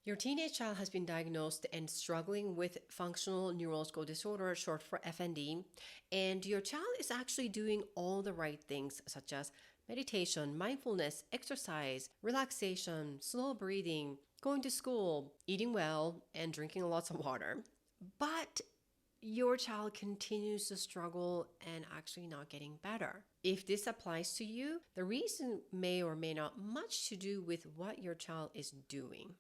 Your teenage child has been diagnosed and struggling with functional neurological disorder, short for FND, and your child is actually doing all the right things such as meditation, mindfulness, exercise, relaxation, slow breathing, going to school, eating well, and drinking lots of water. But your child continues to struggle and actually not getting better. If this applies to you, the reason may or may not much to do with what your child is doing.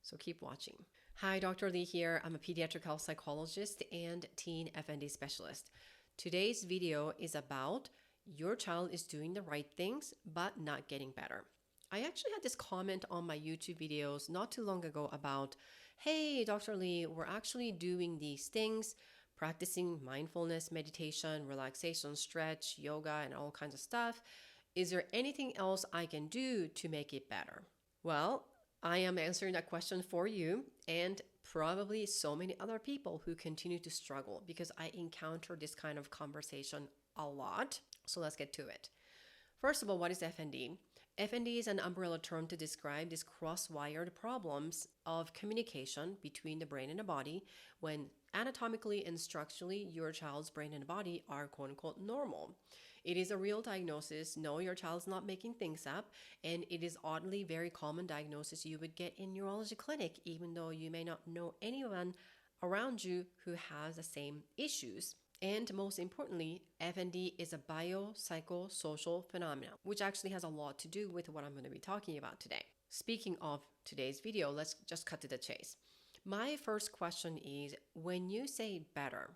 So keep watching. Hi, Dr. Lee here. I'm a pediatric health psychologist and teen FND specialist. Today's video is about your child is doing the right things but not getting better. I actually had this comment on my YouTube videos not too long ago about, hey, Dr. Lee, we're actually doing these things, practicing mindfulness, meditation, relaxation, stretch, yoga, and all kinds of stuff. Is there anything else I can do to make it better? Well, I am answering that question for you and probably so many other people who continue to struggle because I encounter this kind of conversation a lot. So let's get to it. First of all, what is FND? FND is an umbrella term to describe these cross-wired problems of communication between the brain and the body when anatomically and structurally your child's brain and body are quote-unquote normal. It is a real diagnosis. No, your child's not making things up, and it is oddly very common diagnosis you would get in neurology clinic, even though you may not know anyone around you who has the same issues. And most importantly, FND is a biopsychosocial phenomenon, which actually has a lot to do with what I'm going to be talking about today. Speaking of today's video, let's just cut to the chase. My first question is, when you say better,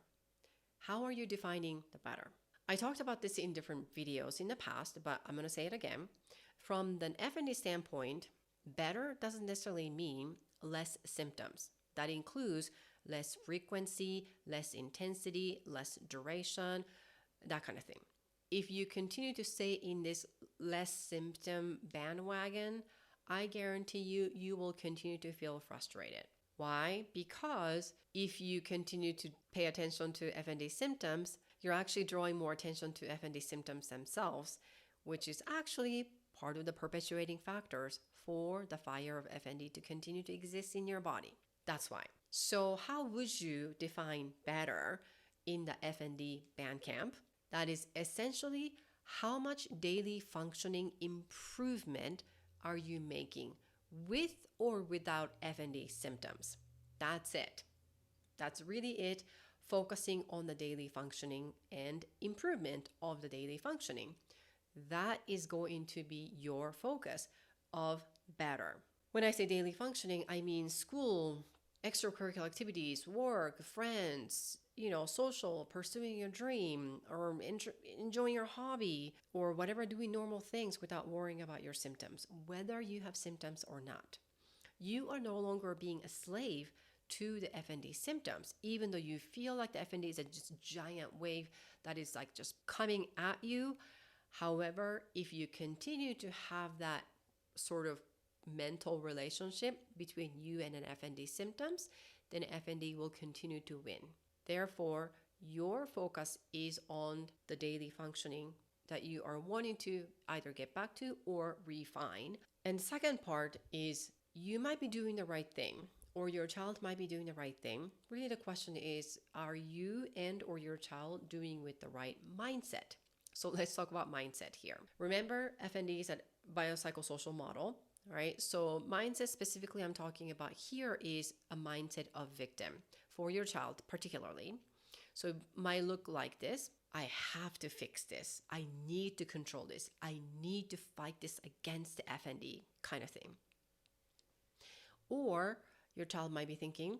how are you defining the better? I talked about this in different videos in the past, but I'm going to say it again. From the FND standpoint, better doesn't necessarily mean less symptoms. That includes less frequency, less intensity, less duration, that kind of thing. If you continue to stay in this less symptom bandwagon, I guarantee you, you will continue to feel frustrated. Why? Because if you continue to pay attention to FND symptoms, you're actually drawing more attention to FND symptoms themselves, which is actually part of the perpetuating factors for the fire of FND to continue to exist in your body. That's why. So how would you define better in the FND Bandcamp? That is essentially how much daily functioning improvement are you making with or without FND symptoms. That's it. That's really it, focusing on the daily functioning and improvement of the daily functioning. That is going to be your focus of better. When I say daily functioning, I mean school, extracurricular activities, work, friends, social, pursuing your dream, or enjoying your hobby, or whatever, doing normal things without worrying about your symptoms, whether you have symptoms or not. You are no longer being a slave to the FND symptoms, even though you feel like the FND is a just giant wave that is like just coming at you. However, if you continue to have that sort of mental relationship between you and an FND symptoms, then FND will continue to win. Therefore, your focus is on the daily functioning that you are wanting to either get back to or refine. And second part is you might be doing the right thing, or your child might be doing the right thing. Really, the question is, are you and or your child doing with the right mindset? So let's talk about mindset here. Remember, FND is a biopsychosocial model. Right? So mindset specifically I'm talking about here is a mindset of victim for your child particularly. So it might look like this. I have to fix this. I need to control this. I need to fight this against the FND kind of thing. Or your child might be thinking,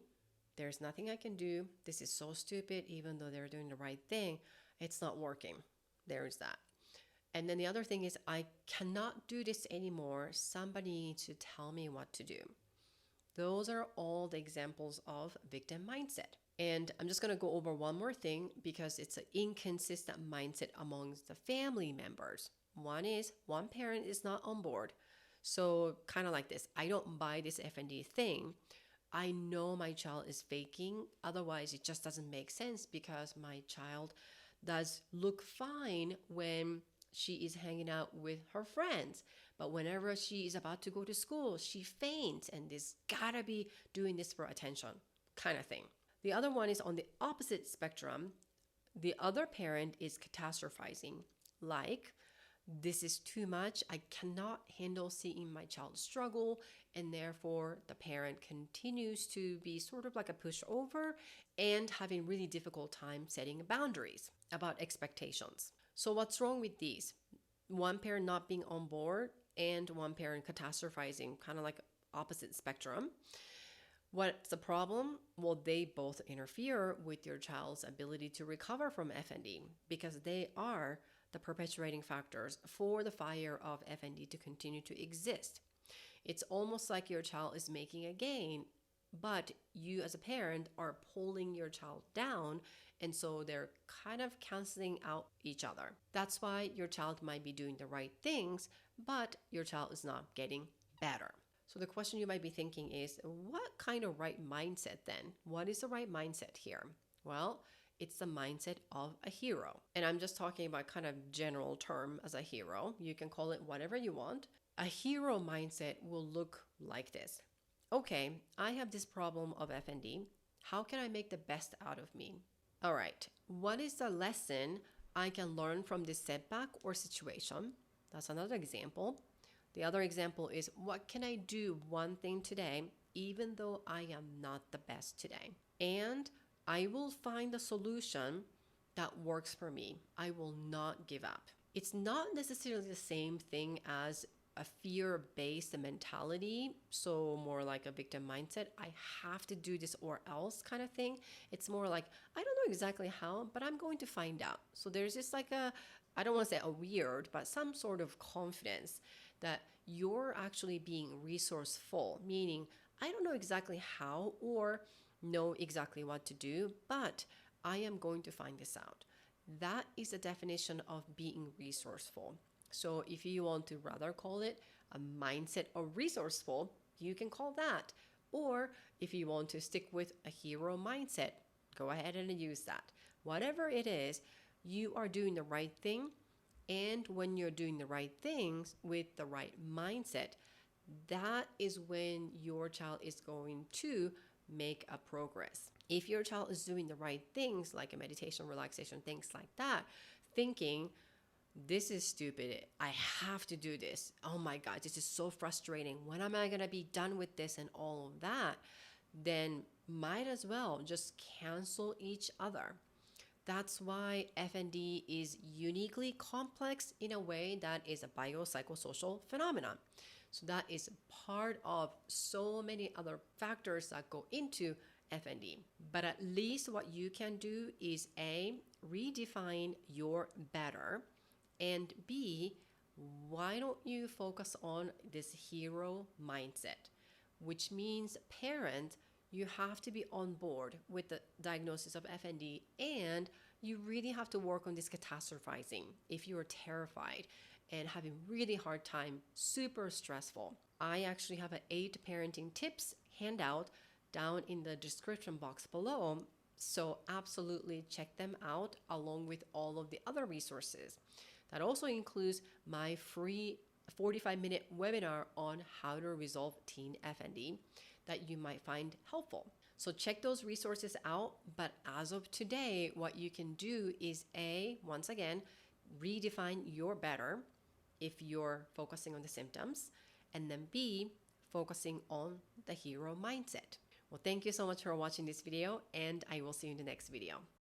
there's nothing I can do. This is so stupid, even though they're doing the right thing. It's not working. There's that. And then the other thing is, I cannot do this anymore. Somebody needs to tell me what to do. Those are all the examples of victim mindset. And I'm just going to go over one more thing because it's an inconsistent mindset amongst the family members. One is one parent is not on board. So kind of like this, I don't buy this FND thing. I know my child is faking. Otherwise, it just doesn't make sense because my child does look fine when she is hanging out with her friends. But whenever she is about to go to school, she faints and is gotta be doing this for attention, kind of thing. The other one is on the opposite spectrum. The other parent is catastrophizing, like, this is too much. I cannot handle seeing my child struggle. And therefore, the parent continues to be sort of like a pushover and having really difficult time setting boundaries about expectations. So, what's wrong with these? One parent not being on board and one parent catastrophizing, kind of like opposite spectrum. What's the problem? Well, they both interfere with your child's ability to recover from FND because they are the perpetuating factors for the fire of FND to continue to exist. It's almost like your child is making a gain, but you as a parent are pulling your child down, and so they're kind of canceling out each other. That's why your child might be doing the right things, but your child is not getting better. So the question you might be thinking is, what kind of right mindset then? What is the right mindset here? Well, it's the mindset of a hero. And I'm just talking about kind of general term as a hero. You can call it whatever you want. A hero mindset will look like this. Okay, I have this problem of FND. How can I make the best out of me? All right, what is the lesson I can learn from this setback or situation? That's another example. The other example is, what can I do one thing today, even though I am not the best today? And I will find a solution that works for me. I will not give up. It's not necessarily the same thing as a fear-based mentality, so more like a victim mindset. I have to do this or else kind of thing. It's more like, I don't know exactly how, but I'm going to find out. So there's just like I don't want to say a weird, but some sort of confidence that you're actually being resourceful, meaning I don't know exactly how or know exactly what to do, but I am going to find this out. That is the definition of being resourceful. So if you want to rather call it a mindset of resourceful, you can call that. Or if you want to stick with a hero mindset, go ahead and use that. Whatever it is, you are doing the right thing. And when you're doing the right things with the right mindset, that is when your child is going to make a progress. If your child is doing the right things, like a meditation, relaxation, things like that, thinking, this is stupid, I have to do this, oh my God, this is so frustrating, when am I going to be done with this and all of that, then might as well just cancel each other. That's why FND is uniquely complex in a way that is a biopsychosocial phenomenon. So that is part of so many other factors that go into FND. But at least what you can do is A, redefine your better, and B, why don't you focus on this hero mindset, which means parent, you have to be on board with the diagnosis of FND, and you really have to work on this catastrophizing if you're terrified and having really hard time, super stressful. I actually have an 8 parenting tips handout down in the description box below. So absolutely check them out along with all of the other resources. That also includes my free 45-minute webinar on how to resolve teen FND that you might find helpful. So check those resources out. But as of today, what you can do is A, once again, redefine your better if you're focusing on the symptoms, and then B, focusing on the hero mindset. Well, thank you so much for watching this video, and I will see you in the next video.